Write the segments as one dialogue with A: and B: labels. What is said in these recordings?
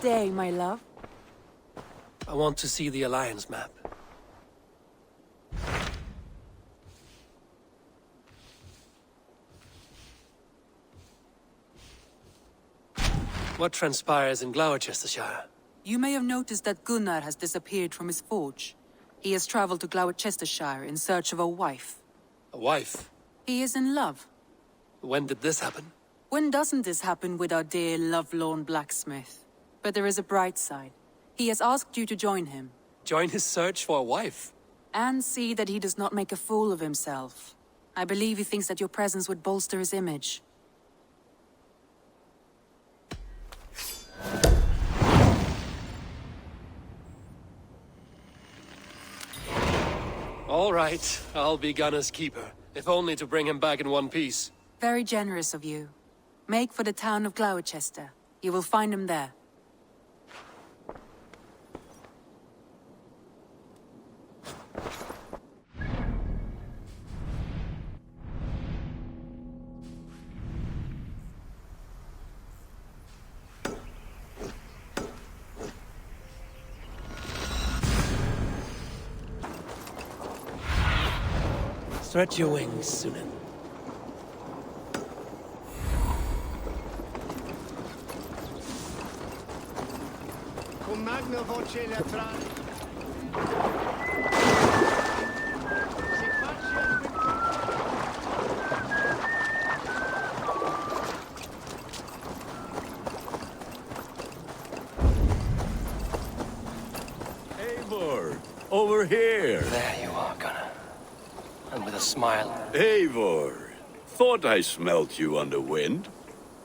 A: day, my love?
B: I want to see the Alliance map. What transpires in Gloucestershire?
A: You may have noticed that Gunnar has disappeared from his forge. He has traveled to Gloucestershire in search of a wife.
B: A wife?
A: He is in love.
B: When did this happen?
A: When doesn't this happen with our dear lovelorn blacksmith? But there is a bright side. He has asked you to join him.
B: Join his search for a wife?
A: And see that he does not make a fool of himself. I believe he thinks that your presence would bolster his image.
B: All right, I'll be Gunnar's keeper, if only to bring him back in one piece.
A: Very generous of you. Make for the town of Gloucester. You will find him there.
B: Stretch your wings, Sunan.
C: Con magna voce latrale. Si faccia
D: Eivor, over here.
B: There you are, Gunnar. And with a smile.
D: Eivor, thought I smelt you on the wind.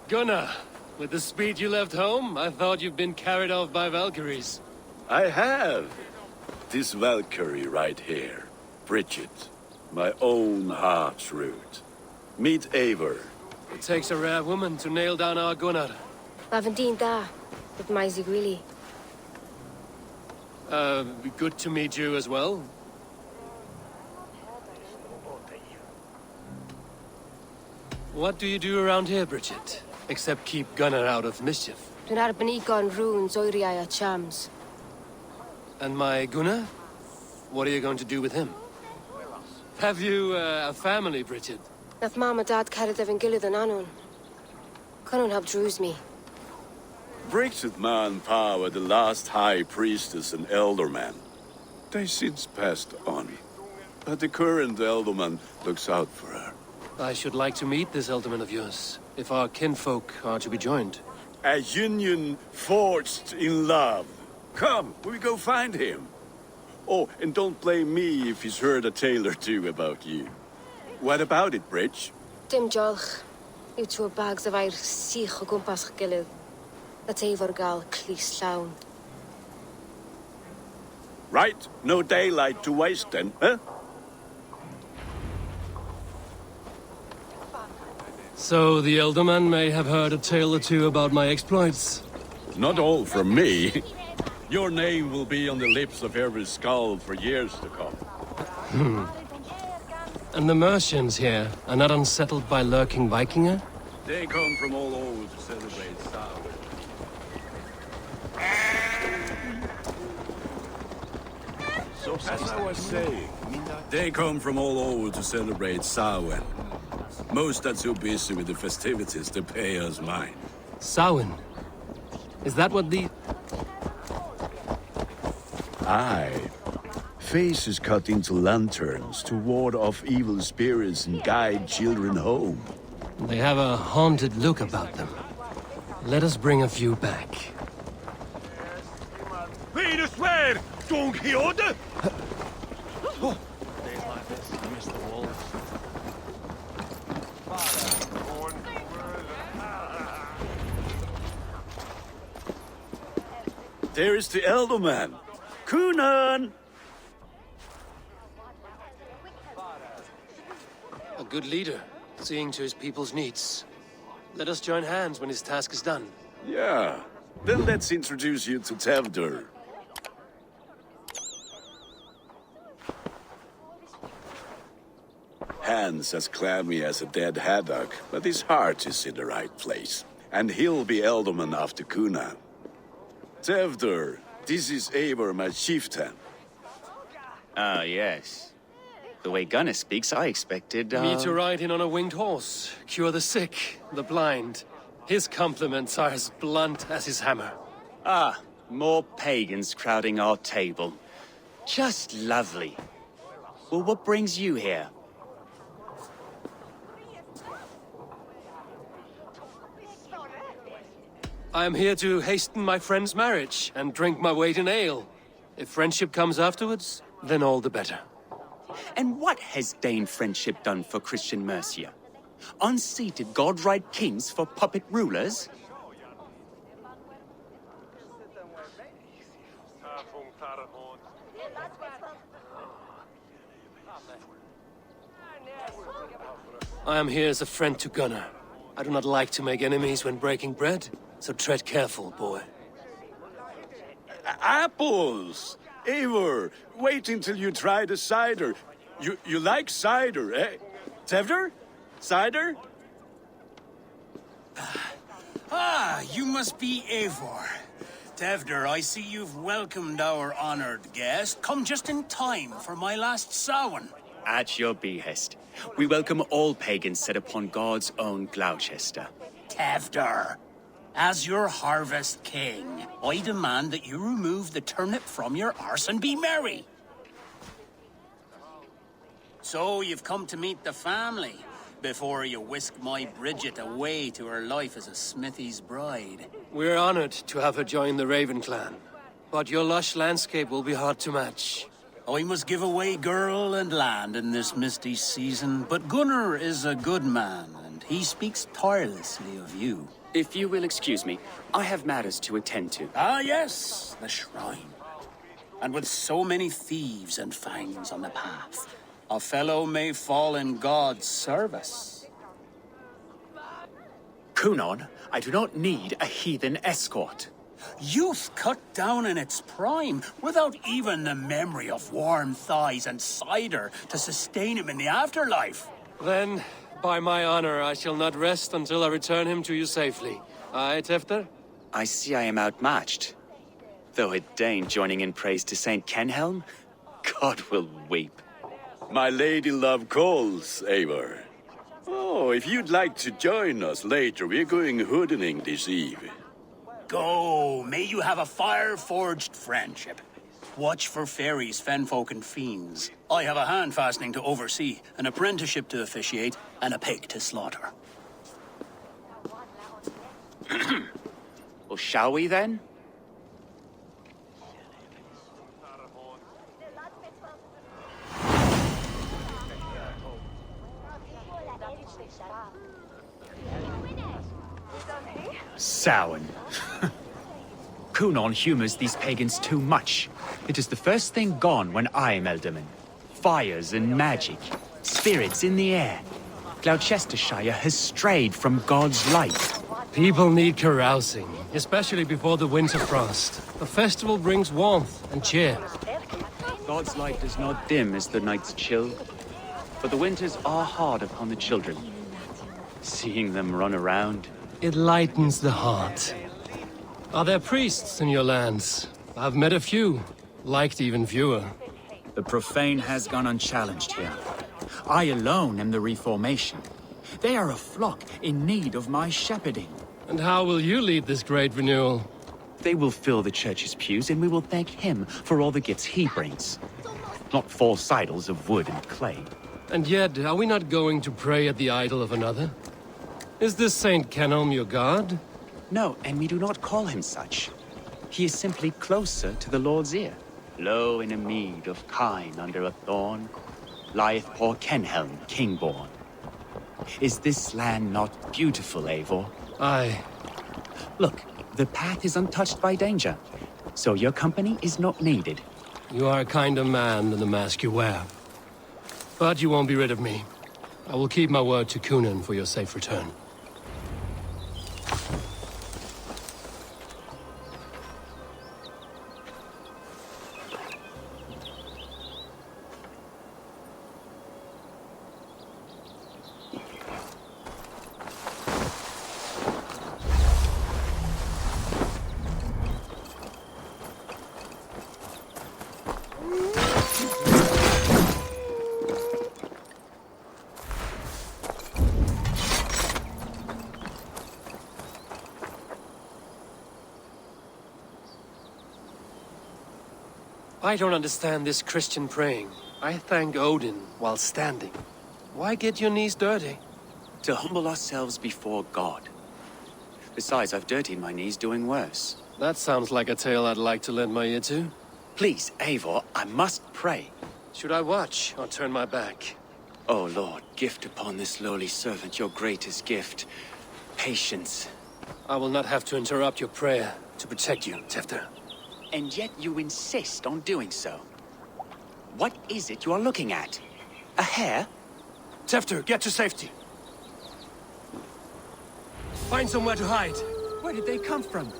B: Gunnar, with the speed you left home, I thought you'd been carried off by Valkyries.
D: I have. This Valkyrie right here, Bridget, my own heart's root. Meet Eivor.
B: It takes a rare woman to nail down our Gunnar.
E: Lavendine da, but my Zigrili.
B: Good to meet you as well. What do you do around here, Bridget? Except keep Gunnar out of mischief.
E: Dwi'n arbenigo yn runes oeriau a chams.
B: And my Gunnar? What are you going to do with him? Have you a family, Bridget?
E: Nath mam a dad cared efo'n gilydd yn anwn. Connwn help drws me.
D: Bridget man Pa were the last high priestess and elderman. They since passed on. But the current elderman looks out for her.
B: I should like to meet this elderman of yours, if our kinfolk are to be joined.
D: A union forged in love. Come, we go find him. Oh, and don't blame me if he's heard a tale or two about you. What about it, Bridge?
E: Dim jolch. Yw tŵ bags o fair sych o gwmpas ch gilydd. A teifor gael clis llawn.
D: Right, no daylight to waste then, huh?
B: So the elderman may have heard a tale or two about my exploits.
D: Not all from me. Your name will be on the lips of every skull for years to come.
B: And the Mercians here are not unsettled by lurking Vikinger?
D: They come from all over to celebrate Samhain. So as I was saying, they come from all over to celebrate Samhain. Most are too busy with the festivities to pay us mind.
B: Samhain? Is that what the...
D: Aye. Faces cut into lanterns to ward off evil spirits and guide children home.
B: They have a haunted look about them. Let us bring a few back.
D: Peter swear! Don Quixote! There is the elder man. Cunan!
B: A good leader, seeing to his people's needs. Let us join hands when his task is done.
D: Yeah. Then let's introduce you to Tevdur. Hands as clammy as a dead haddock, but his heart is in the right place. And he'll be Elderman after Kuna. Tevder, this is Eivor, my chieftain.
F: Ah, yes. The way Gunnar speaks, I expected,
B: Me to ride in on a winged horse, cure the sick, the blind. His compliments are as blunt as his hammer.
F: Ah, more pagans crowding our table. Just lovely. Well, what brings you here?
B: I am here to hasten my friend's marriage and drink my weight in ale. If friendship comes afterwards, then all the better.
F: And what has Dane friendship done for Christian Mercia? Unseated godright kings for puppet rulers?
B: I am here as a friend to Gunnar. I do not like to make enemies when breaking bread, so tread careful, boy.
D: Apples! Eivor, wait until you try the cider. You like cider, eh? Tevder? Cider?
G: Ah, you must be Eivor. Tevder, I see you've welcomed our honored guest. Come just in time for my last Samhain.
F: At your behest. We welcome all pagans set upon God's own Gloucester.
G: Tevder, as your harvest king, I demand that you remove the turnip from your arse and be merry. So you've come to meet the family before you whisk my Bridget away to her life as a smithy's bride.
B: We're honored to have her join the Raven clan, but your lush landscape will be hard to match.
G: I must give away girl and land in this misty season, but Gunnar is a good man, and he speaks tirelessly of you.
F: If you will excuse me, I have matters to attend to.
G: Ah, yes, the shrine. And with so many thieves and fangs on the path, a fellow may fall in God's service.
F: Kunon, I do not need a heathen escort.
G: Youth cut down in its prime, without even the memory of warm thighs and cider to sustain him in the afterlife.
B: Then, by my honor, I shall not rest until I return him to you safely. Aye, Tefter?
F: I see I am outmatched. Though a Dane joining in praise to Saint Kenhelm, God will weep.
D: My lady love calls, Eivor. Oh, if you'd like to join us later, we're going hoodening this eve.
G: Go, may you have a fire-forged friendship. Watch for fairies, fenfolk, and fiends. I have a hand fastening to oversee, an apprenticeship to officiate, and a pig to slaughter.
F: Well, shall we then?
H: Samhain. Kunon humors these pagans too much. It is the first thing gone when I am Elderman. Fires and magic, spirits in the air. Gloucestershire has strayed from God's light.
B: People need carousing, especially before the winter frost. A festival brings warmth and cheer.
F: God's light does not dim as the nights chill, for the winters are hard upon the children. Seeing them run around,
B: It lightens the heart. Are there priests in your lands? I've met a few, liked even fewer.
H: The profane has gone unchallenged here. I alone am the Reformation. They are a flock in need of my shepherding.
B: And how will you lead this great renewal?
H: They will fill the church's pews, and we will thank him for all the gifts he brings. Not false idols of wood and clay.
B: And yet, are we not going to pray at the idol of another? Is this Saint Kenelm your god?
H: No, and we do not call him such. He is simply closer to the Lord's ear.
F: low in a mead of kine under a thorn, lieth poor Kenhelm, king-born. Is this land not beautiful, Eivor?
B: Aye.
H: Look, the path is untouched by danger, so your company is not needed.
B: You are a kinder man than the mask you wear. But you won't be rid of me. I will keep my word to Kunan for your safe return. I don't understand this Christian praying. I thank Odin while standing. Why get your knees dirty?
F: To humble ourselves before God. Besides, I've dirtied my knees doing worse.
B: That sounds like a tale I'd like to lend my ear to.
F: Please, Eivor, I must pray.
B: Should I watch or turn my back?
F: Oh Lord, gift upon this lowly servant your greatest gift. Patience.
B: I will not have to interrupt your prayer to protect you, Tefter.
F: And yet you insist on doing so. What is it you are looking at? A hare?
B: Tefter, get to safety. Find somewhere to hide.
H: Where did they come from?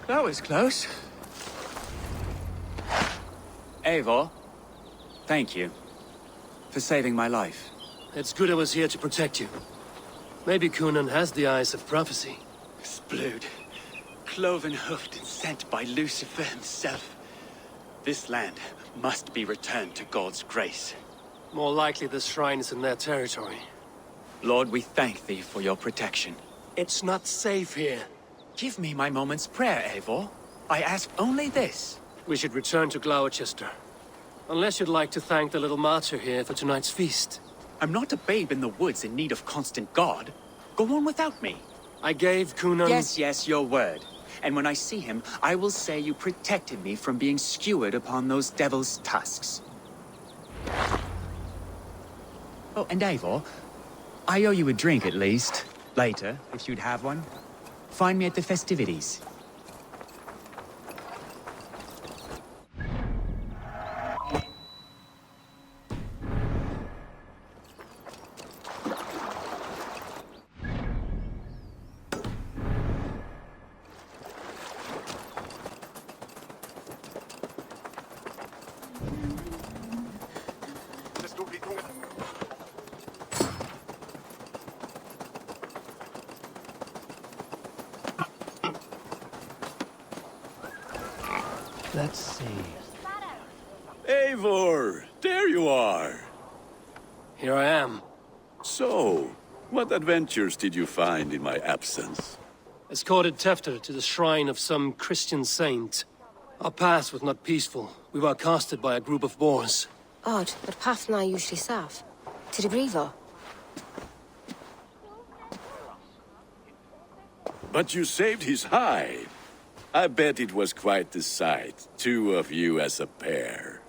H: That was close.
F: Eivor, thank you for saving my life.
B: It's good I was here to protect you. Maybe Conan has the eyes of prophecy.
F: Splood, cloven-hoofed and sent by Lucifer himself. This land must be returned to God's grace.
B: More likely the shrine is in their territory.
F: Lord, we thank thee for your protection.
B: It's not safe here.
F: Give me my moment's prayer, Eivor. I ask only this.
B: We should return to Gloucester. Unless you'd like to thank the little martyr here for tonight's feast.
F: I'm not a babe in the woods in need of constant guard. Go on without me.
B: I gave Conan...
F: Yes, your word. And when I see him, I will say you protected me from being skewered upon those devil's tusks.
H: Oh, and Eivor, I owe you a drink at least. Later, if you'd have one. Find me at the festivities.
B: Let's see.
D: Eivor, there you are.
B: Here I am.
D: So, what adventures did you find in my absence?
B: Escorted Tefter to the shrine of some Christian saint. Our past was not peaceful. We were accosted by a group of boars.
E: Odd, but path na usually safe. To the Grievo.
D: But you saved his hide. I bet it was quite the sight, two of you as a pair.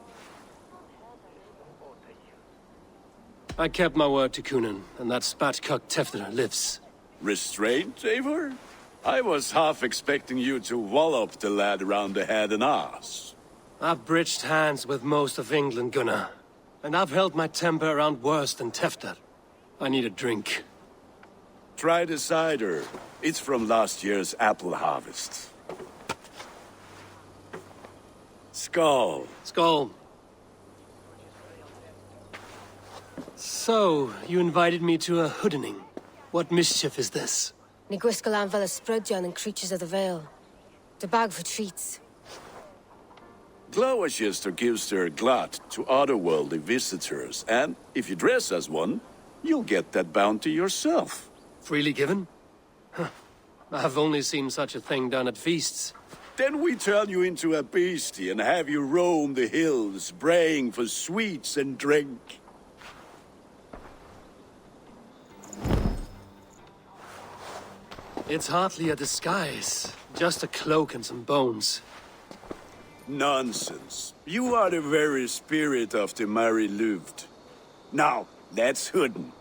B: I kept my word to Conan, and that spatcock Tefter lives.
D: Restraint, Eivor? I was half expecting you to wallop the lad around the head and ass.
B: I've bridged hands with most of England, Gunnar. And I've held my temper around worse than Tefter. I need a drink.
D: Try the cider. It's from last year's apple harvest. Skull.
B: Skull. So, you invited me to a hoodening. What mischief is this?
E: Ni gwisgalan fel ysbrydion and creatures of the Vale. The bag for treats.
D: Gloucester gives their glut to otherworldly visitors, and if you dress as one, you'll get that bounty yourself.
B: Freely given? Huh. I've only seen such a thing done at feasts.
D: Then we turn you into a beastie and have you roam the hills, braying for sweets and drink.
B: It's hardly a disguise. Just a cloak and some bones.
D: Nonsense. You are the very spirit of the Mary Louved. Now, let's hooden.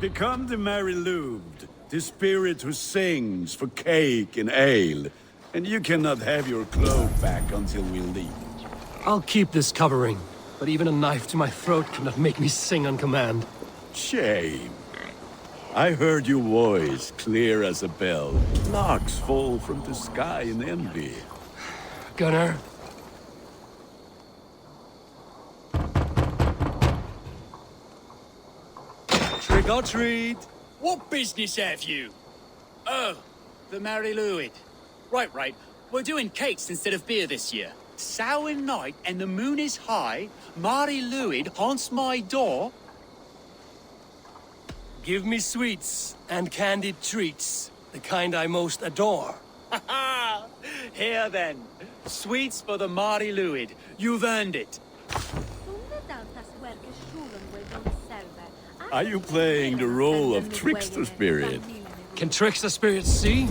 D: Become the Mary Louved, the spirit who sings for cake and ale. And you cannot have your cloak back until we leave.
B: I'll keep this covering, but even a knife to my throat cannot make me sing on command.
D: Shame. I heard your voice clear as a bell. Larks fall from the sky in envy.
B: Gunnar? Gottfried!
H: What business have you? Oh, the Mary Lwyd. Right. We're doing cakes instead of beer this year. Sour night and the moon is high. Mary Lwyd haunts my door.
B: Give me sweets and candied treats, the kind I most adore.
H: Here then. Sweets for the Mary Lwyd. You've earned it.
D: Are you playing the role of trickster spirit?
B: Can trickster spirits see?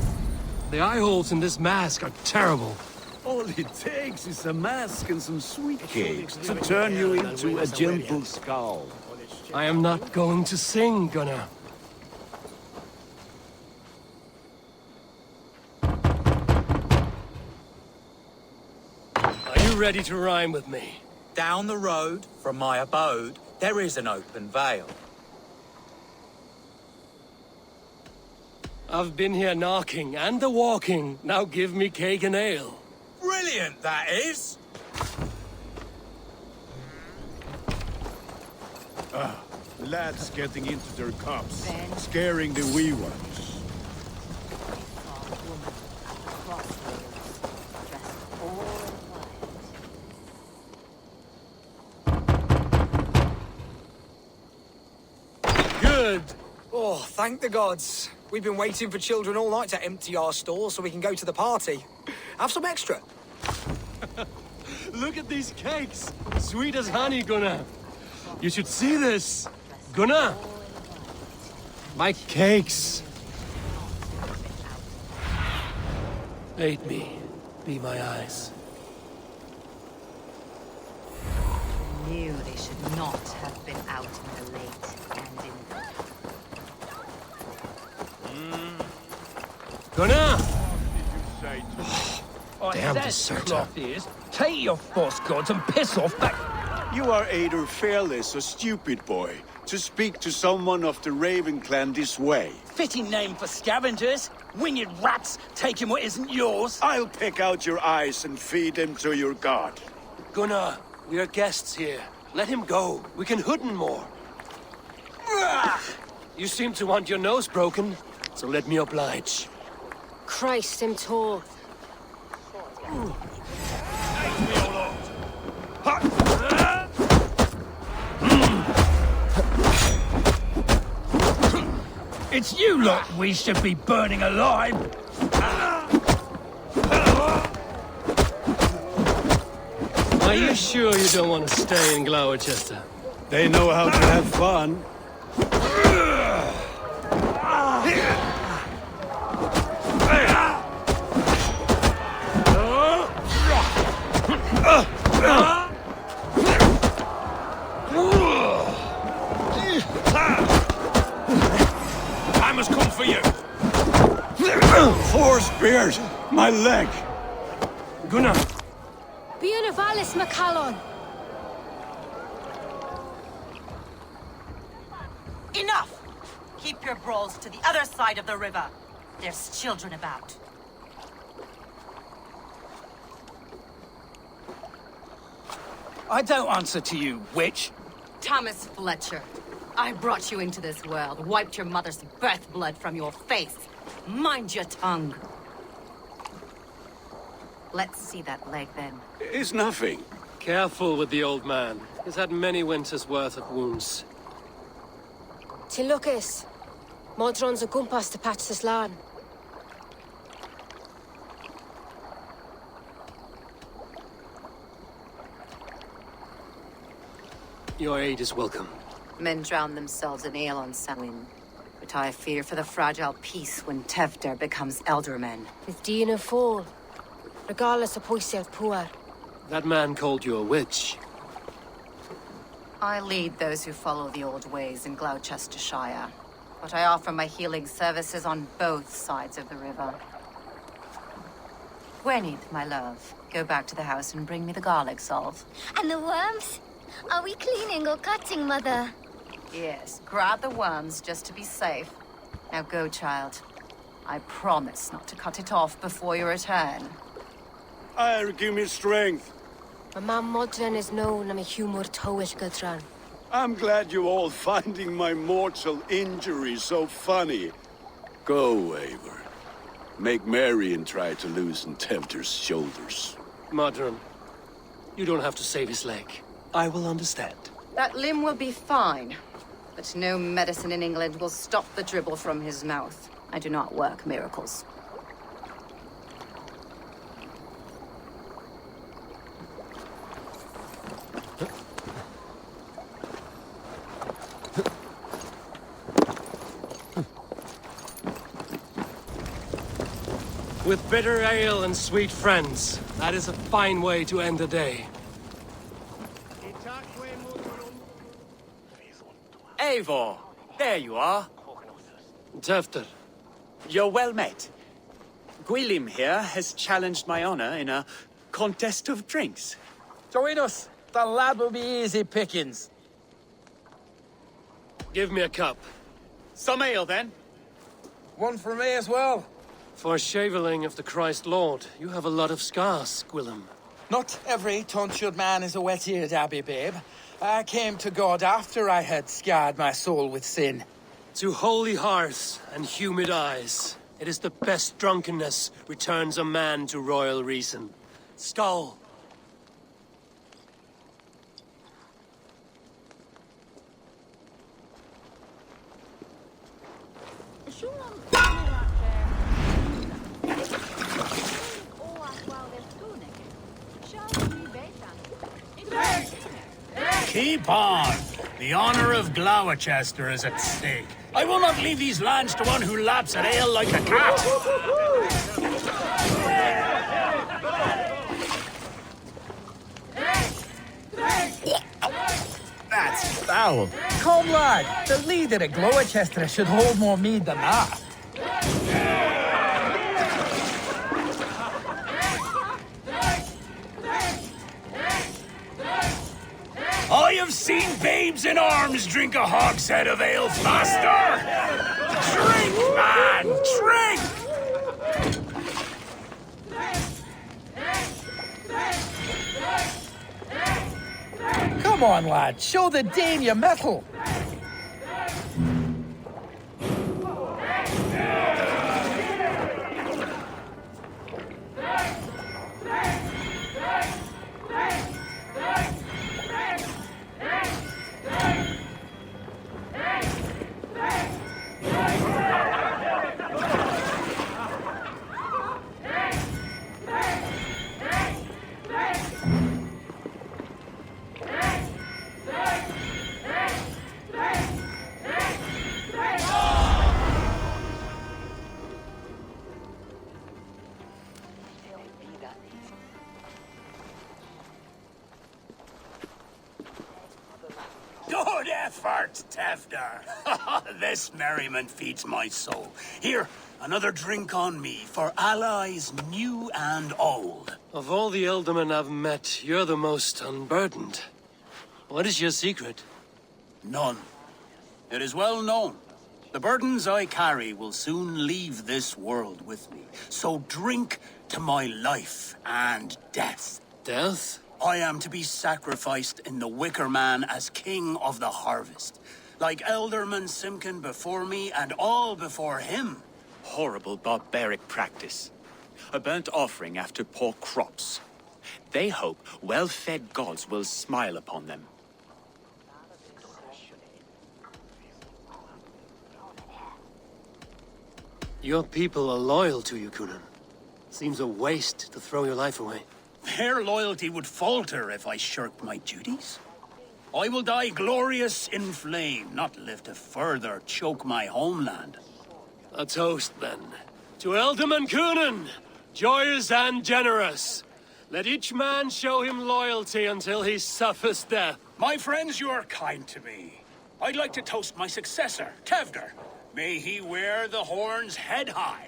B: The eye holes in this mask are terrible.
D: All it takes is a mask and some sweet cakes to turn you into a gentle skull.
B: I am not going to sing, Gunnar. Are you ready to rhyme with me?
I: Down the road from my abode, there is an open vale.
B: I've been here knocking and a walking. Now give me cake and ale.
I: Brilliant, that is!
D: Lads getting into their cups, scaring the wee ones.
B: Good.
J: Oh, thank the gods. We've been waiting for children all night to empty our stores so we can go to the party. Have some extra.
B: Look at these cakes. Sweet as honey, Gunnar. You should see this. Gunnar. My cakes. Aid me. Be my eyes.
K: Knew they should not have been out in the late and in
B: Gunnar!
C: Damn
B: deserter.
C: Take your false gods and piss off back.
D: You are either fearless or stupid, boy, to speak to someone of the Raven clan this way.
G: Fitting name for scavengers. Winged rats taking what isn't yours.
D: I'll pick out your eyes and feed them to your god.
B: Gunnar, we are guests here. Let him go. We can hooden more. You seem to want your nose broken, so let me oblige.
E: Christ, I'm tall.
C: It's you lot we should be burning alive.
B: Are you sure you don't want to stay in Gloucester?
D: They know how to have fun.
C: I must come for you.
D: Four spears! My leg!
B: Gunnar!
E: Bionavalis Macallon.
K: Enough! Keep your brawls to the other side of the river. There's children about.
G: I don't answer to you, witch.
K: Thomas Fletcher, I brought you into this world, wiped your mother's birth blood from your face. Mind your tongue. Let's see that leg, then.
D: It's nothing.
B: Careful with the old man. He's had many winters' worth of wounds.
E: Tilukis. Modron's a gumpas to patch this land.
B: Your aid is welcome.
K: Men drown themselves in ale on Samhain. But I fear for the fragile peace when Tevder becomes eldermen.
E: With Dean of Fall. Regardless of Poisiel Puar.
B: That man called you a witch.
K: I lead those who follow the old ways in Gloucestershire. But I offer my healing services on both sides of the river. Gwyneth, my love, go back to the house and bring me the garlic salve.
L: And the worms? Are we cleaning or cutting, Mother?
K: Yes, grab the worms just to be safe. Now go, child. I promise not to cut it off before your return.
D: Give me strength.
E: My mam Modron is known am a humor towit Gudran.
D: I'm glad you all finding my mortal injury so funny. Go, Eivor. Make merry and try to loosen Tempter's shoulders.
B: Modron, you don't have to save his leg. I will understand.
K: That limb will be fine, but no medicine in England will stop the dribble from his mouth. I do not work miracles.
B: With bitter ale and sweet friends, that is a fine way to end the day.
H: Eivor, there you are.
B: Tefter.
H: You're well met. Gwilym here has challenged my honor in a contest of drinks.
C: Join us. The lad will be easy pickings.
B: Give me a cup.
H: Some ale, then.
C: One for me as well.
B: For shaveling of the Christ Lord, you have a lot of scars, Gwilym.
C: Not every tonsured man is a wet-eared abbey, babe. I came to God after I had scarred my soul with sin.
B: To holy hearts and humid eyes, it is the best drunkenness returns a man to royal reason. Skull.
G: Keep on. The honor of Gloucester is at stake. I will not leave these lands to one who laps at ale like a cat.
C: That's foul. Come, lad. The leader of Gloucester should hold more mead than that.
G: I have seen babes in arms drink a hogshead of ale faster! Drink, man! Drink!
C: Come on, lad. Show the Dane your mettle.
G: Good effort, Tefter. This merriment feeds my soul. Here, another drink on me for allies new and old.
B: Of all the ealdormen I've met, you're the most unburdened. What is your secret?
G: None. It is well known. The burdens I carry will soon leave this world with me. So drink to my life and death.
B: Death?
G: I am to be sacrificed in the Wicker Man as king of the harvest. Like Elderman Simkin before me and all before him.
H: Horrible barbaric practice. A burnt offering after poor crops. They hope well-fed gods will smile upon them.
B: Your people are loyal to you, Kunan. Seems a waste to throw your life away.
G: Their loyalty would falter if I shirked my duties. I will die glorious in flame, not live to further choke my homeland.
B: A toast, then. To Ealdorman Kunan, joyous and generous. Let each man show him loyalty until he suffers death.
G: My friends, you are kind to me. I'd like to toast my successor, Tevder. May he wear the horns head high.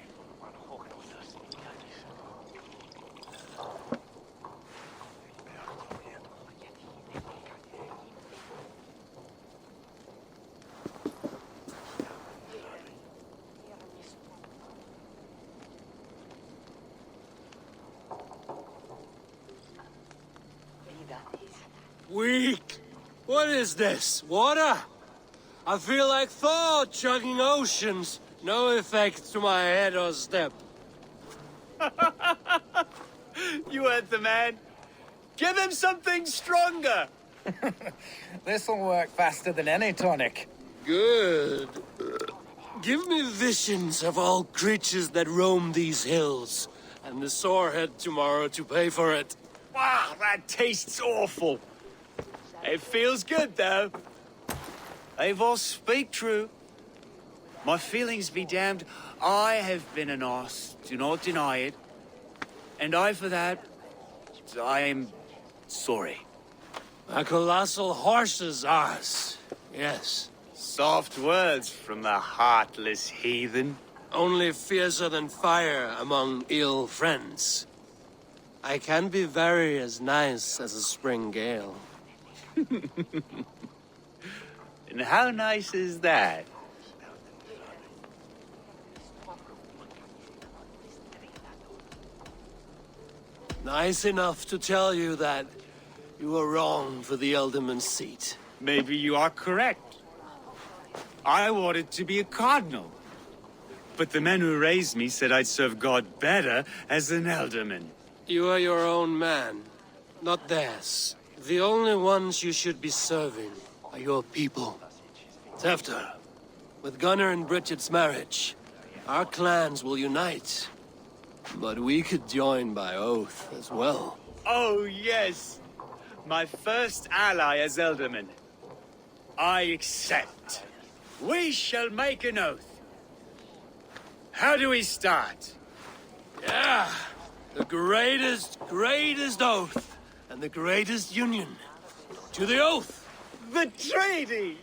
B: Weak! What is this? Water? I feel like Thor chugging oceans. No effect to my head or step.
F: You heard the man. Give him something stronger.
C: This'll work faster than any tonic.
B: Good. Give me visions of all creatures that roam these hills, and the sorehead tomorrow to pay for it.
F: Wow, that tastes awful. It feels good, though. Eivor, speak true. My feelings be damned. I have been an arse, do not deny it. And I, for that, I am sorry.
B: A colossal horse's arse. Yes.
F: Soft words from the heartless heathen.
B: Only fiercer than fire among ill friends. I can be very as nice as a spring gale.
F: And how nice is that?
B: Nice enough to tell you that you were wrong for the Elderman's seat.
F: Maybe you are correct. I wanted to be a cardinal. But the men who raised me said I'd serve God better as an alderman.
B: You are your own man, not theirs. The only ones you should be serving are your people. Tefter, with Gunnar and Bridget's marriage, our clans will unite. But we could join by oath as well.
F: Oh, yes. My first ally as Elderman. I accept. We shall make an oath. How do we start?
B: Yeah, the greatest oath and the greatest union. To the oath!
F: The treaty!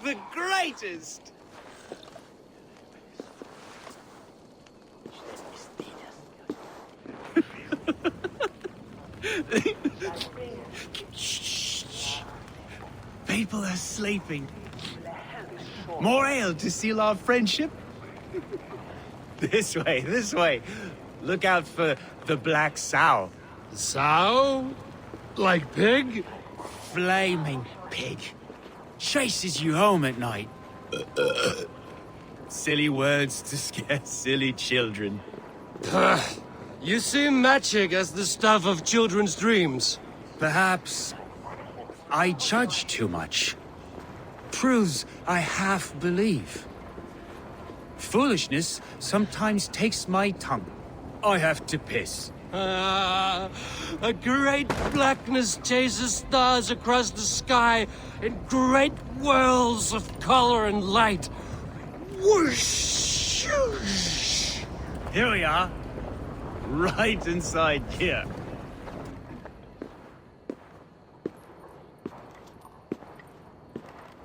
F: The greatest! Shh. People are sleeping. More ale to seal our friendship? This way. Look out for the black sow.
B: Sow? Like pig?
F: Flaming pig. Chases you home at night. Silly words to scare silly children.
B: You see magic as the stuff of children's dreams.
F: Perhaps I judge too much. Proves I half believe. Foolishness sometimes takes my tongue. I have to piss.
B: A great blackness chases stars across the sky in great whirls of color and light. Whoosh!
F: Here we are. Right inside here.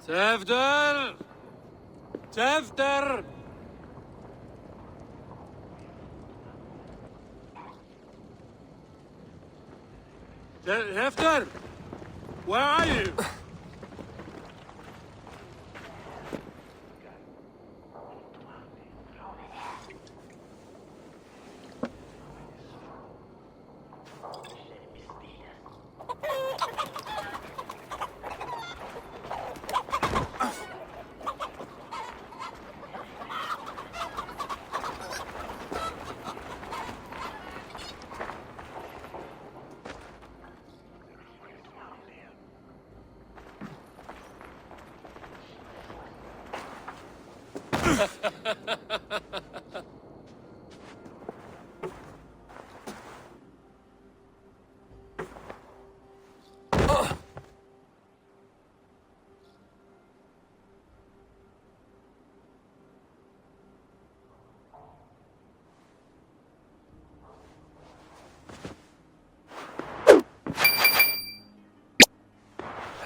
B: Tefter! Tefter! Tefter! Where are you?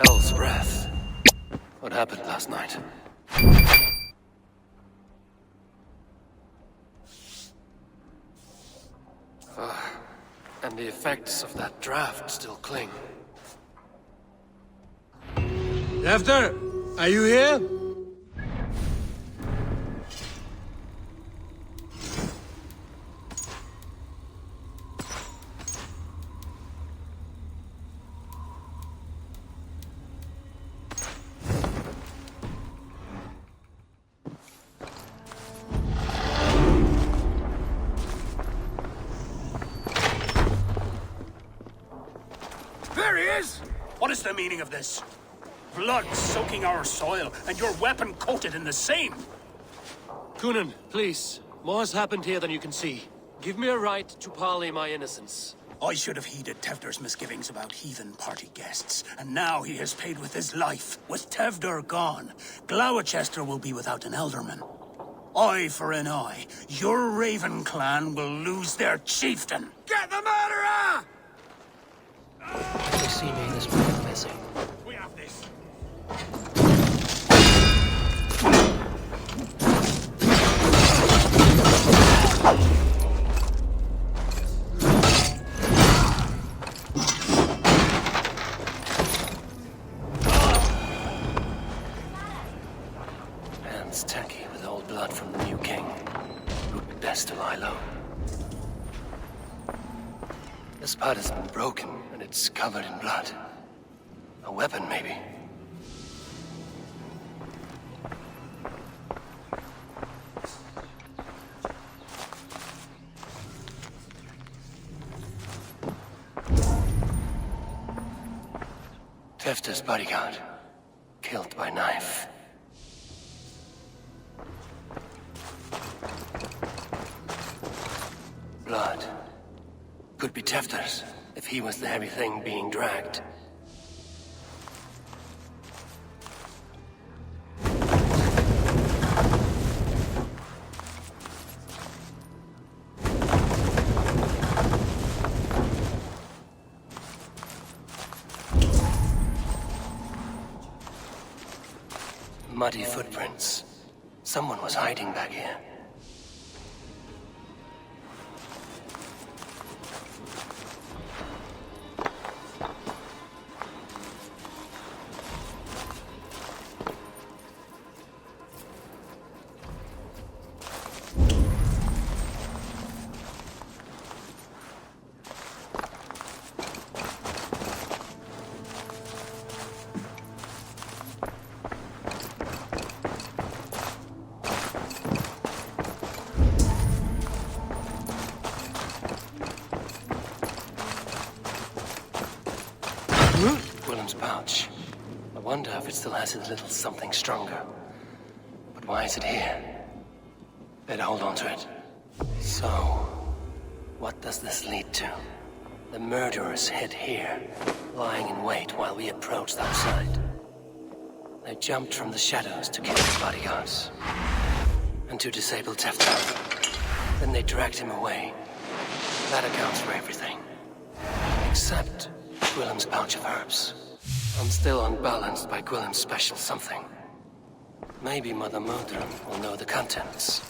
B: Hell's breath. What happened last night? And the effects of that draft still cling. Tefter, are you here?
D: There he is!
G: What is the meaning of this? Blood soaking our soil, and your weapon coated in the same!
B: Kunin, please. More has happened here than you can see. Give me a right to parley my innocence.
G: I should have heeded Tevder's misgivings about heathen party guests, and now he has paid with his life. With Tevder gone, Gloucester will be without an alderman. Eye for an eye. Your Raven clan will lose their chieftain.
D: Get the murderer!
B: They see me, this man missing.
D: We have this.
B: Hands tacky with old blood from the new king. It would be best to lie low. This part has been broken, and it's covered in blood. A weapon, maybe. Tefta's bodyguard. Killed by knife. Blood. Could be Tefta's, if he was the heavy thing being dragged. Muddy footprints. Someone was hiding back here. Willem's pouch. I wonder if it still has a little something stronger. But why is it here? Better hold on to it. So, what does this lead to? The murderers hid here, lying in wait while we approached outside. They jumped from the shadows to kill his bodyguards. And to disable Tefta. Then they dragged him away. That accounts for everything. Except Willem's pouch of herbs. I'm still unbalanced by Gwillem's special something. Maybe Mother Modron will know the contents.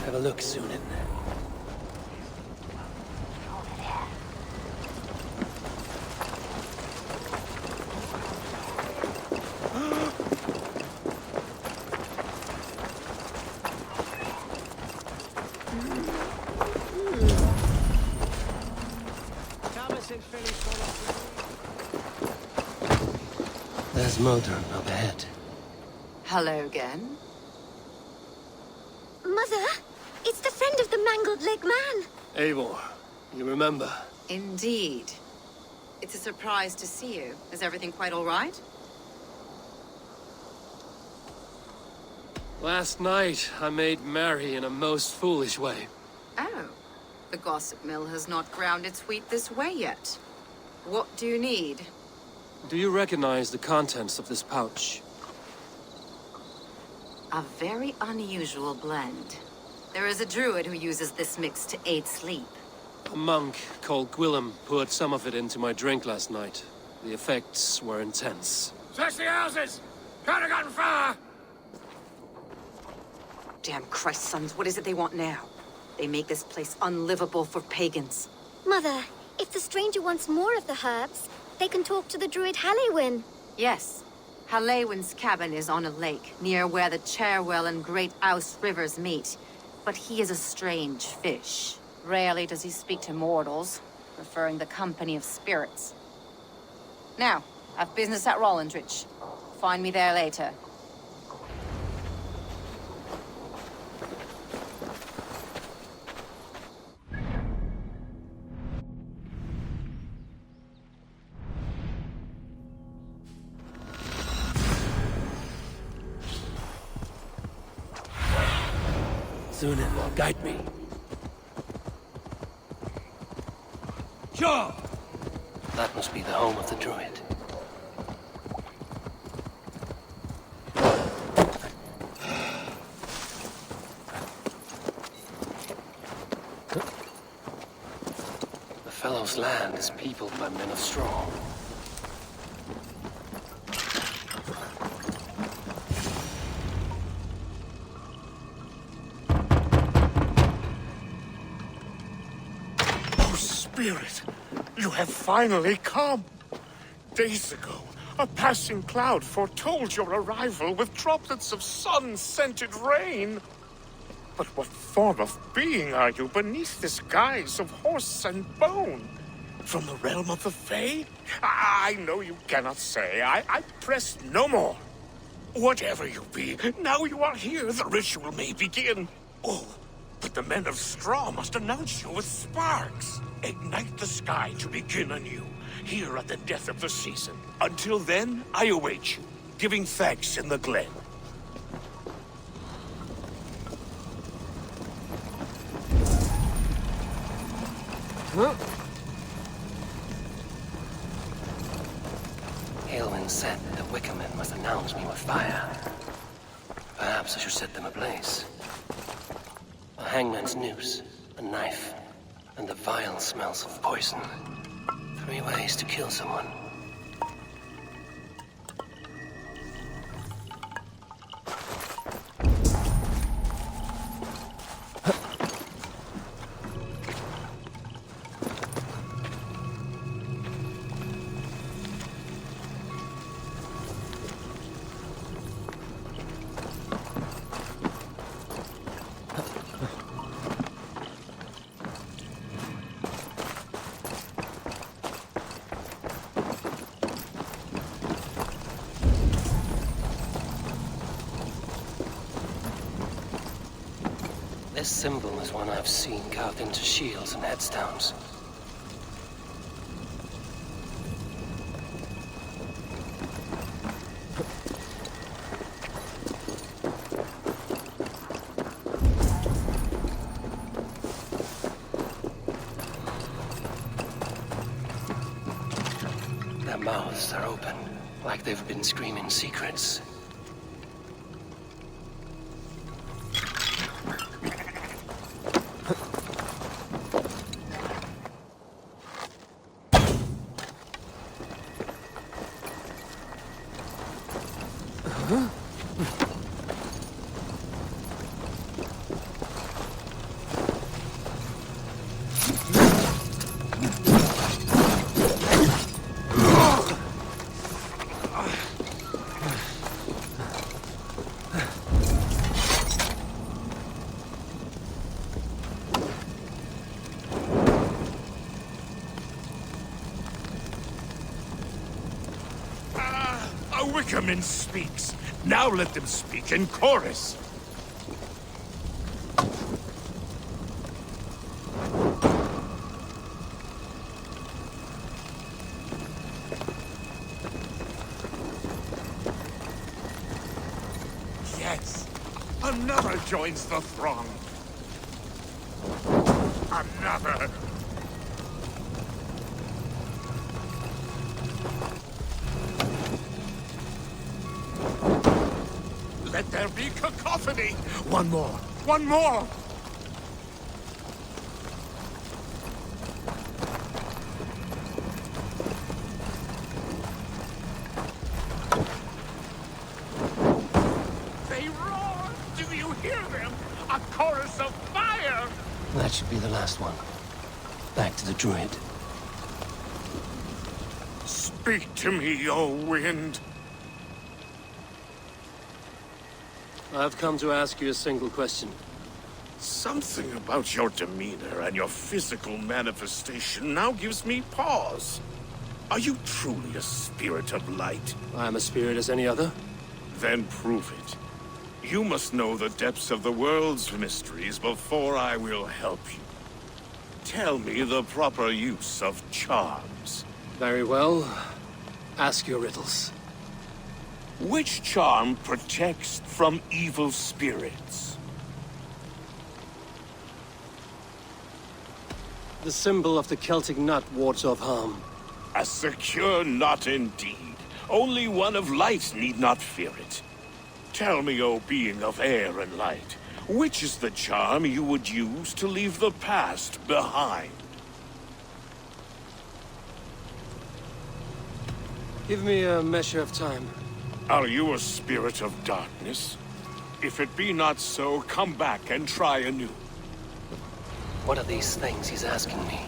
B: Have a look, Sunan. There's Modron up ahead.
K: Hello again.
L: Mother, it's the friend of the mangled leg man.
B: Eivor, you remember?
K: Indeed. It's a surprise to see you. Is everything quite all right?
B: Last night, I made merry in a most foolish way.
K: Oh. The gossip mill has not ground its wheat this way yet. What do you need?
B: Do you recognize the contents of this pouch?
K: A very unusual blend. There is a druid who uses this mix to aid sleep.
B: A monk called Gwillem poured some of it into my drink last night. The effects were intense.
M: Search the houses! Can't have gotten far!
N: Damn Christ, sons, what is it they want now? They make this place unlivable for pagans.
L: Mother, if the stranger wants more of the herbs, they can talk to the druid Halewyn.
N: Yes. Halewyn's cabin is on a lake, near where the Cherwell and Great Ouse rivers meet. But he is a strange fish. Rarely does he speak to mortals, preferring the company of spirits. Now, I've business at Rollindrich. Find me there later.
B: Thunin, guide me.
M: Sure!
B: That must be the home of the druid. The fellow's land is peopled by men of straw.
M: Spirit, you have finally come. Days ago, a passing cloud foretold your arrival with droplets of sun-scented rain. But what form of being are you beneath this guise of horse and bone? From the realm of the Fae? I know you cannot say. I press no more. Whatever you be, now you are here, the ritual may begin. Oh, but the men of straw must announce you with sparks. Ignite the sky to begin anew, here at the death of the season. Until then, I await you, giving thanks in the glen.
B: Huh? Aelwyn said that the Wickermen must announce me with fire. Perhaps I should set them ablaze. A hangman's noose, a knife, and the vile smells of poison. 3 ways to kill someone. This symbol is one I've seen carved into shields and headstones. Their mouths are open, like they've been screaming secrets.
M: Wickerman speaks. Now let them speak in chorus. Yes, another joins the throng. Another. Let there be cacophony! One more! One more!
B: That should be the last one. Back to the druid.
M: Speak to me, O wind.
B: I've come to ask you a single question.
M: Something about your demeanor and your physical manifestation now gives me pause. Are you truly a spirit of light?
B: I am a spirit as any other.
M: Then prove it. You must know the depths of the world's mysteries before I will help you. Tell me the proper use of charms.
B: Very well. Ask your riddles.
M: Which charm protects from evil spirits?
B: The symbol of the Celtic nut wards off harm.
M: A secure knot indeed. Only one of light need not fear it. Tell me, O being of air and light, which is the charm you would use to leave the past behind?
B: Give me a measure of time.
M: Are you a spirit of darkness? If it be not so, come back and try anew.
B: What are these things he's asking me?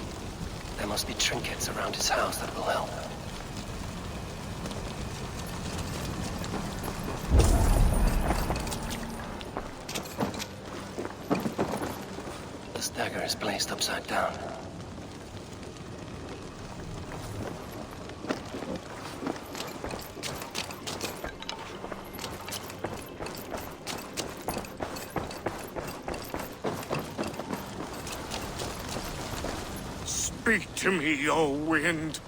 B: There must be trinkets around his house that will help. This dagger is placed upside down.
M: Speak to me, O wind.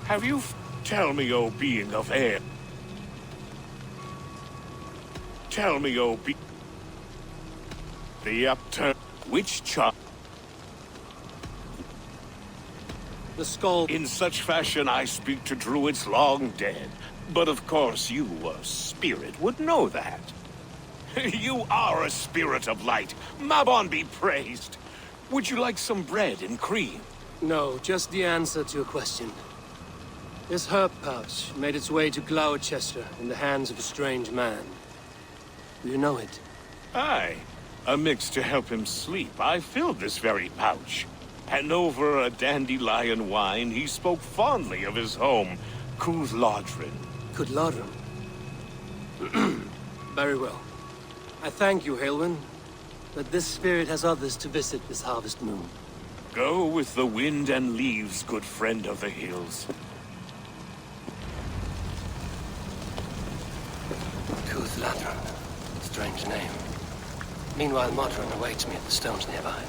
M: Have you... Tell me, O being of air. Tell me, O be... The upturn... Which charm?
B: The skull...
M: In such fashion I speak to druids long dead. But of course you, a spirit, would know that. You are a spirit of light. Mabon be praised. Would you like some bread and cream?
B: No, just the answer to your question. This herb pouch made its way to Gloucester in the hands of a strange man. Do you know it?
M: Aye. A mix to help him sleep. I filled this very pouch. And over a dandelion wine, he spoke fondly of his home, Cooth-Lodrin.
B: Cooth-Lodrin? Very well. I thank you, Halwyn, but this spirit has others to visit this harvest moon.
M: Go with the wind and leaves, good friend of the hills.
B: Cooth-Lodrin. Strange name. Meanwhile, Modron awaits me at the stones nearby.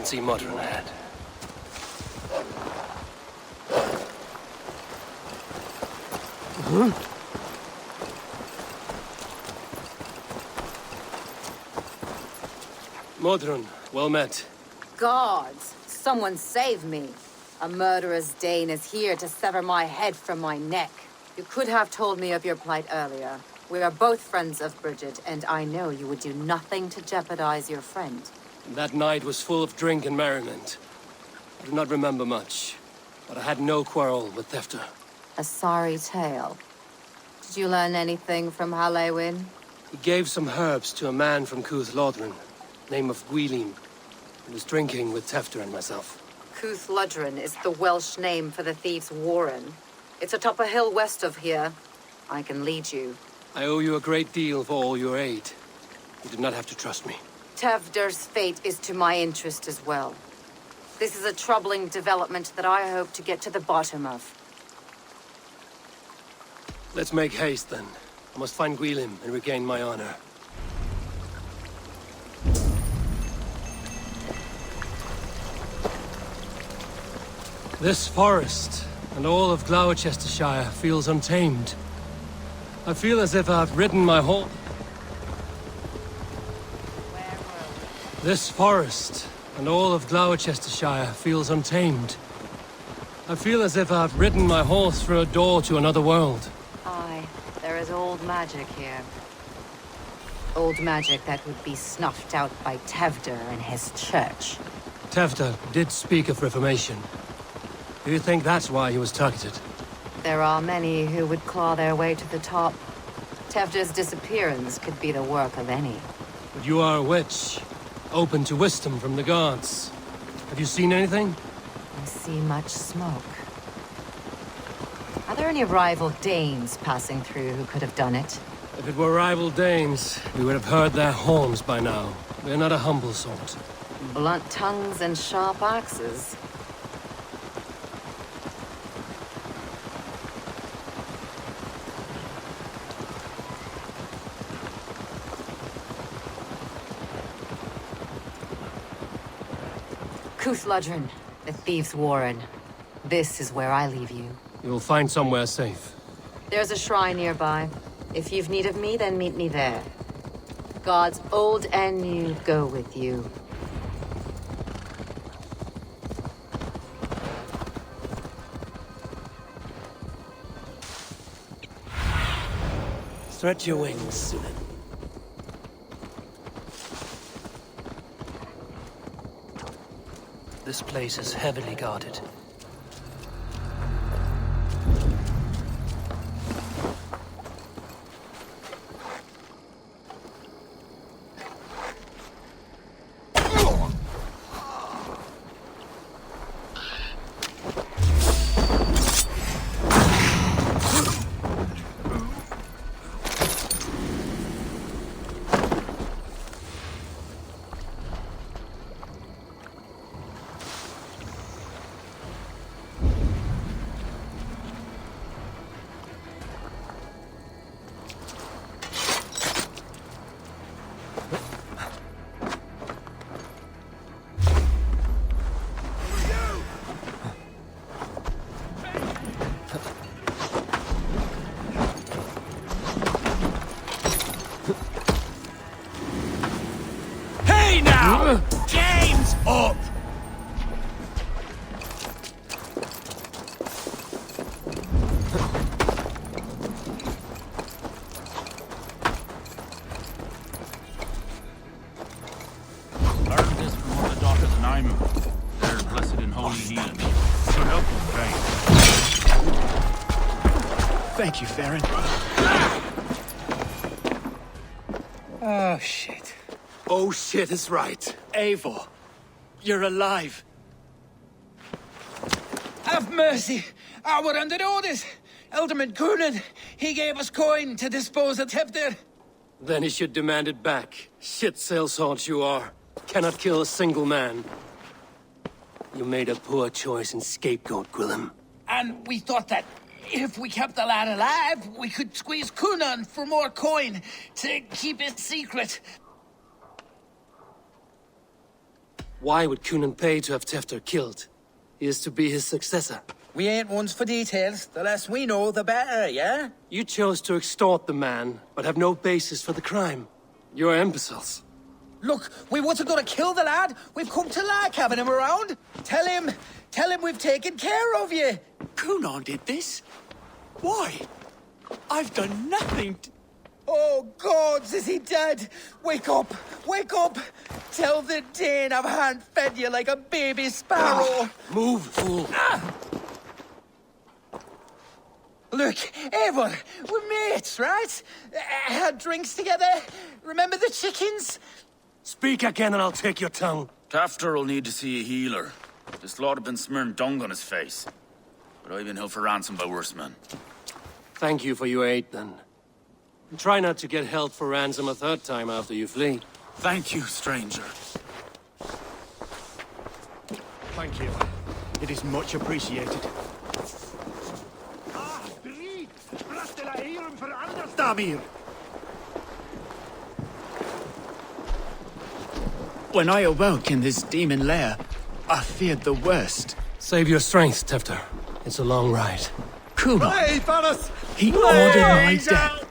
B: See Modron ahead. Modron, well met.
N: Gods, someone save me. A murderous Dane is here to sever my head from my neck. You could have told me of your plight earlier. We are both friends of Bridget, and I know you would do nothing to jeopardize your friend.
B: That night was full of drink and merriment. I do not remember much, but I had no quarrel with Thefter.
N: A sorry tale. Did you learn anything from Halewin?
B: He gave some herbs to a man from Cooth-Lodrin, name of Gwilym, who was drinking with Thefter and myself.
N: Cooth-Lodrin is the Welsh name for the thieves' warren. It's atop a hill west of here. I can lead you.
B: I owe you a great deal for all your aid. You did not have to trust me.
N: Tevder's fate is to my interest as well. This is a troubling development that I hope to get to the bottom of.
B: Let's make haste, then. I must find Gwilym and regain my honor. This forest and all of Gloucestershire feels untamed. I feel as if I've ridden my whole... This forest, and all of Gloucestershire feels untamed. I feel as if I've ridden my horse through a door to another world.
N: Aye, there is old magic here. Old magic that would be snuffed out by Tevder and his church.
B: Tevder did speak of reformation. Do you think that's why he was targeted?
N: There are many who would claw their way to the top. Tevder's disappearance could be the work of any.
B: But you are a witch, open to wisdom from the gods. Have you seen anything?
N: I see much smoke. Are there any rival Danes passing through who could have done it?
B: If it were rival Danes, we would have heard their horns by now. We're not a humble sort.
N: Blunt tongues and sharp axes. Cúthludren, the Thieves' Warren. This is where I leave you.
B: You'll find somewhere safe.
N: There's a shrine nearby. If you've need of me, then meet me there. Gods old and new go with you.
B: Stretch your wings, Sunan. This place is heavily guarded.
G: James, up!
O: Learned this from one of the daughters of Naimu. They're blessed in holy healing. So help them, train.
H: Thank you, Farron.
C: Oh, shit.
B: Oh shit is right.
F: Eivor, you're alive.
C: Have mercy. I were under orders. Alderman Coonan, he gave us coin to dispose of Tevder.
B: Then he should demand it back. Shit sellsword you are. Cannot kill a single man. You made a poor choice in scapegoat, Gwillem.
C: And we thought that if we kept the lad alive, we could squeeze Coonan for more coin to keep it secret.
B: Why would Coonan pay to have Tefter killed? He is to be his successor.
C: We ain't ones for details. The less we know, the better, yeah?
B: You chose to extort the man, but have no basis for the crime. You're imbeciles.
C: Look, we wasn't gonna kill the lad. We've come to like having him around. Tell him we've taken care of you.
F: Coonan did this? Why? I've done nothing to...
C: Oh, gods, is he dead? Wake up! Wake up! Tell the Dane I've hand-fed you like a baby sparrow!
B: Move, fool!
C: Look, Eivor, we're mates, right? Had drinks together. Remember the chickens?
B: Speak again and I'll take your tongue.
O: Tafter will need to see a healer. This lord have been smearing dung on his face. But I've been held for ransom by worse men.
B: Thank you for your aid, then. And try not to get held for ransom a third time after you flee.
O: Thank you, stranger.
H: Thank you. It is much appreciated. When I awoke in this demon lair, I feared the worst.
B: Save your strength, Tefter. It's a long ride.
H: Kuno!
C: Hey, Thanos!
H: He ordered my death.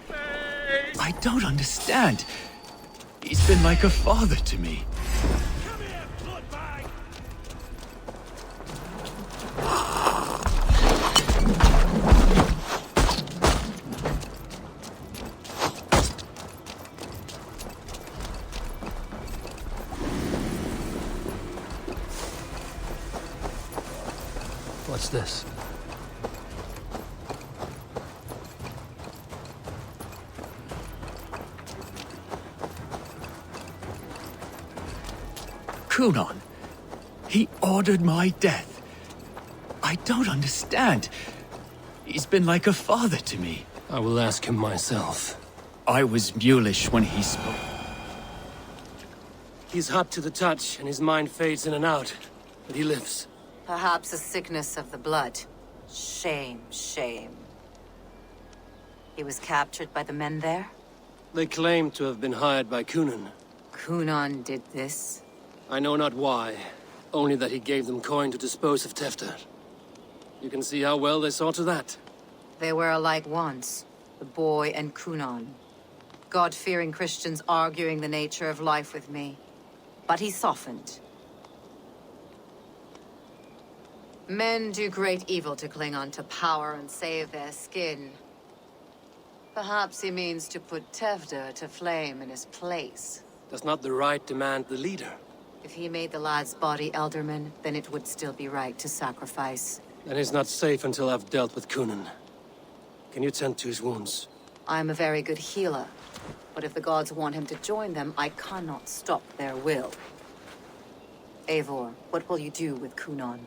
H: I don't understand. He's been like a father to me.
B: What's this?
H: Kunon. He ordered my death. I don't understand. He's been like a father to me.
B: I will ask him myself.
H: I was mulish when he spoke.
B: He's hot to the touch, and his mind fades in and out. But he lives.
N: Perhaps a sickness of the blood. Shame, shame. He was captured by the men there?
B: They claim to have been hired by Kunan.
N: Kunan did this?
B: I know not why, only that he gave them coin to dispose of Tefter. You can see how well they saw to that.
N: They were alike once, the boy and Kunan. God-fearing Christians arguing the nature of life with me. But he softened. Men do great evil to cling on to power and save their skin. Perhaps he means to put Tevder to flame in his place.
B: Does not the right demand the leader?
N: If he made the lad's body Elderman, then it would still be right to sacrifice.
B: Then he's not safe until I've dealt with Kunan. Can you tend to his wounds?
N: I'm a very good healer. But if the gods want him to join them, I cannot stop their will. Eivor, what will you do with Kunan?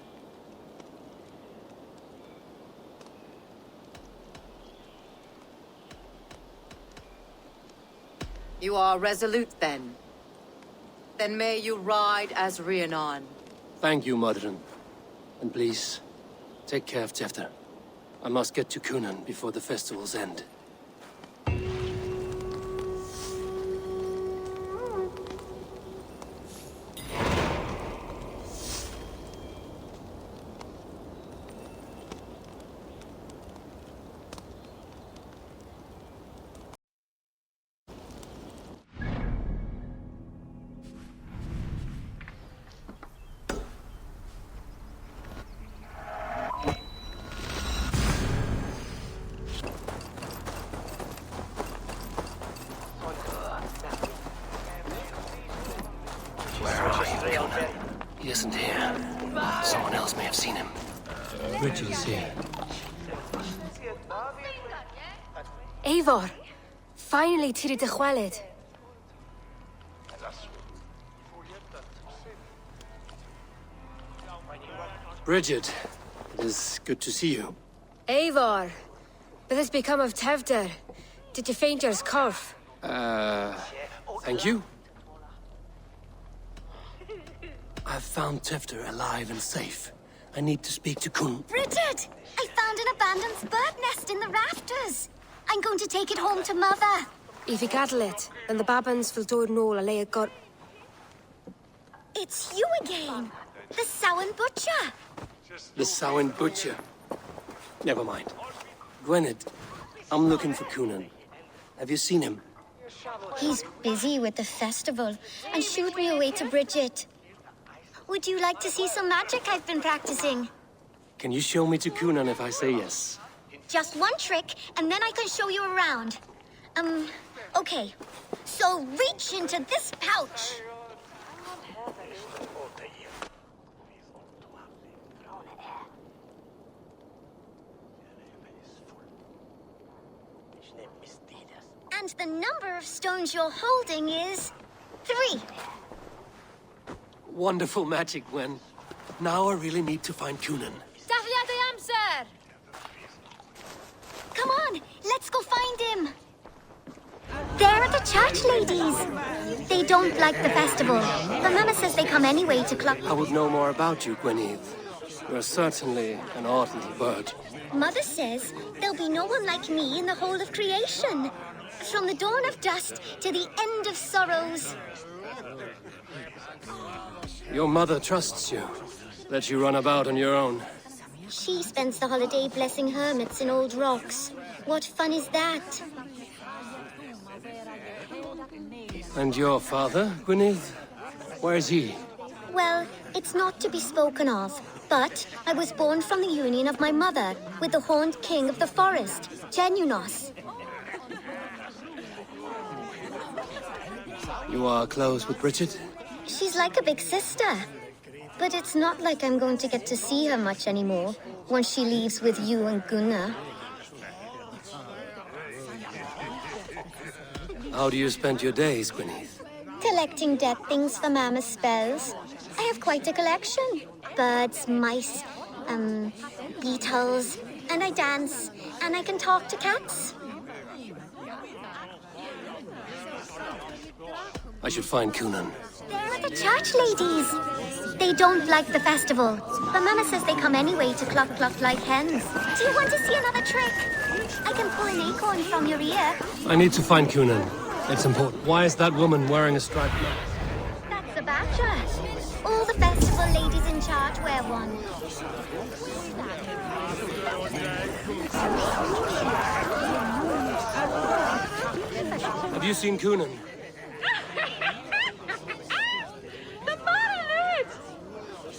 N: You are resolute, then. Then may you ride as Rhiannon.
B: Thank you, Modern. And please, take care of Tefter. I must get to Kunan before the festival's end. He isn't here. Someone else may have seen him. Richard is here.
E: Eivor, finally tiri de chwaled.
B: Bridget, it is good to see you.
E: Eivor, what has become of Tevder? Did you faint your scarf?
B: Thank you. I've found Tefter alive and safe. I need to speak to Kun.
L: Bridget! I found an abandoned bird nest in the rafters. I'm going to take it home to Mother.
E: If you cattle it, then the babans will do no lay it got.
L: It's you again. The Samhain Butcher.
B: The Samhain Butcher. Never mind. Gwynedd, I'm looking for Kunan. Have you seen him?
L: He's busy with the festival and shooed me away to Bridget. Would you like to see some magic I've been practicing?
B: Can you show me to Kunan if I say yes?
L: Just one trick, and then I can show you around. Okay. So reach into this pouch. And the number of stones you're holding is 3.
B: Wonderful magic, Gwen. Now I really need to find Kunan.
L: Come on, let's go find him. There are the church ladies. They don't like the festival, but Mama says they come anyway to club.
B: I would know more about you, Gwynedd. You're certainly an odd little bird.
L: Mother says there'll be no one like me in the whole of creation. From the dawn of dust to the end of sorrows.
B: Your mother trusts you. Let you run about on your own.
L: She spends the holiday blessing hermits in old rocks. What fun is that?
B: And your father, Gwynedd? Where is he?
L: Well, it's not to be spoken of, but I was born from the union of my mother with the horned king of the forest, Genunos.
B: You are close with Bridget?
L: She's like a big sister. But it's not like I'm going to get to see her much anymore once she leaves with you and Gunnar.
B: How do you spend your days, Gwynedd?
L: Collecting dead things for Mama's spells. I have quite a collection. Birds, mice, beetles, and I dance, and I can talk to cats.
B: I should find Cunan.
L: They're the church ladies. They don't like the festival, but Mama says they come anyway to cluck cluck like hens. Do you want to see another trick? I can pull an acorn from your ear.
B: I need to find Cunan. It's important. Why is that woman wearing a striped mask?
L: That's the badger. All the festival ladies in charge wear one.
B: Have you seen Cunan?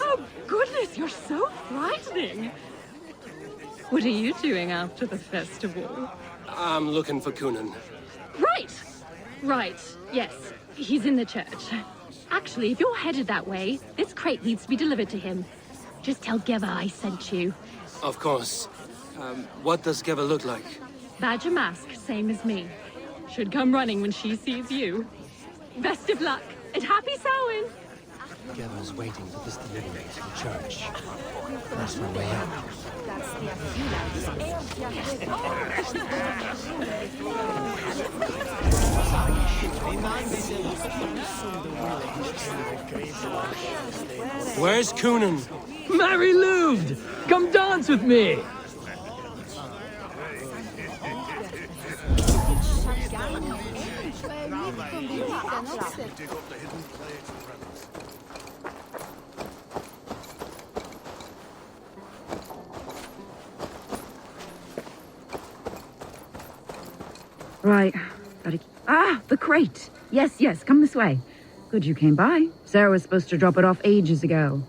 P: Oh, goodness, you're so frightening. What are you doing after the festival?
B: I'm looking for Cunan.
P: Right, yes. He's in the church. Actually, if you're headed that way, this crate needs to be delivered to him. Just tell Geva I sent you.
B: Of course. What does Geva look like?
P: Badger mask, same as me. Should come running when she sees you. Best of luck, and happy Samhain!
B: Geva's waiting for this delivery to the church. That's my way out. Where's Cunan?
Q: Mary Louved! Come dance with me!
R: Right. The crate. Yes, come this way. Good you came by. Sarah was supposed to drop it off ages ago.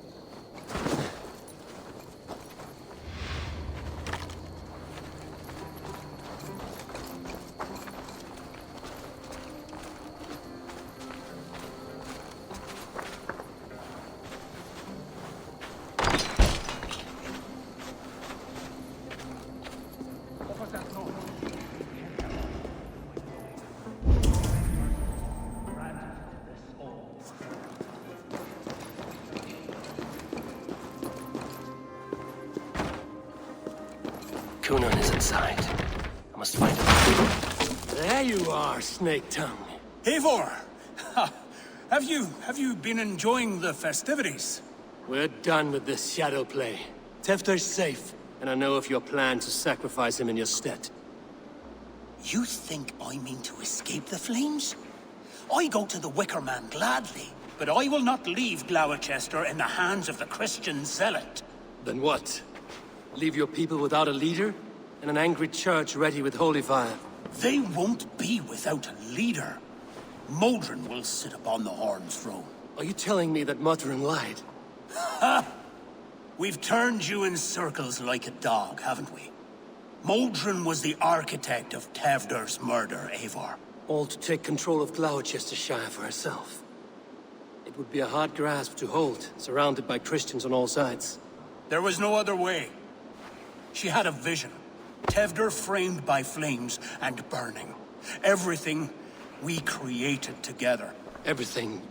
B: Cunan is inside. I must find him. There you are, Snake Tongue.
G: Eivor! Have you been enjoying the festivities?
B: We're done with this shadow play. Tefter's safe, and I know of your plan to sacrifice him in your stead.
G: You think I mean to escape the flames? I go to the Wicker Man gladly, but I will not leave Gloucester in the hands of the Christian zealot.
B: Then what? Leave your people without a leader? And an angry church ready with holy fire?
G: They won't be without a leader. Modron will sit upon the Horn's throne.
B: Are you telling me that Modron lied?
G: Ha! We've turned you in circles like a dog, haven't we? Modron was the architect of Tevder's murder, Eivor.
B: All to take control of Gloucestershire for herself. It would be a hard grasp to hold, surrounded by Christians on all sides.
G: There was no other way. She had a vision. Tevder framed by flames and burning. Everything we created together.
B: Everything?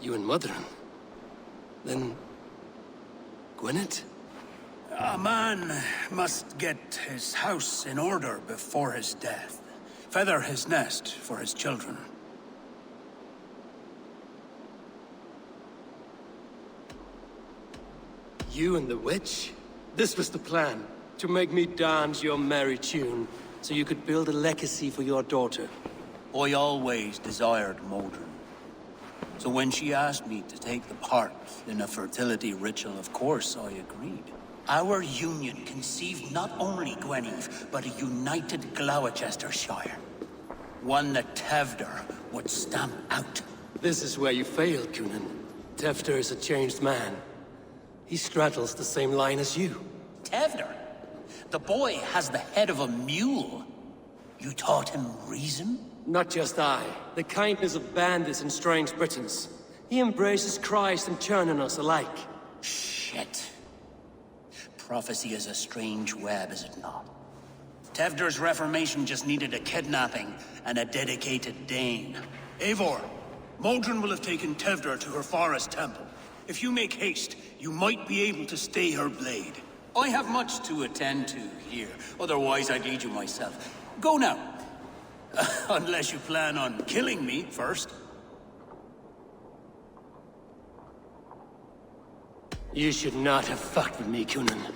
B: You and Modron? Then... Gwynedd?
G: A man must get his house in order before his death. Feather his nest for his children.
B: You and the witch? This was the plan. To make me dance your merry tune, so you could build a legacy for your daughter.
G: I always desired Modron. So when she asked me to take the part in a fertility ritual, of course I agreed. Our union conceived not only Gweneve, but a united Gloucestershire. One that Tevder would stamp out.
B: This is where you failed, Cunan. Tefter is a changed man. He straddles the same line as you.
G: Tevder? The boy has the head of a mule. You taught him reason?
B: Not just I. The kindness of bandits and strange Britons. He embraces Christ and churning us alike.
G: Shit. Prophecy is a strange web, is it not? Tevder's reformation just needed a kidnapping and a dedicated Dane.
O: Eivor, Modron will have taken Tevder to her forest temple. If you make haste, you might be able to stay her blade.
G: I have much to attend to here, otherwise I'd lead you myself. Go now. Unless you plan on killing me first.
B: You should not have fucked with me, Cunan.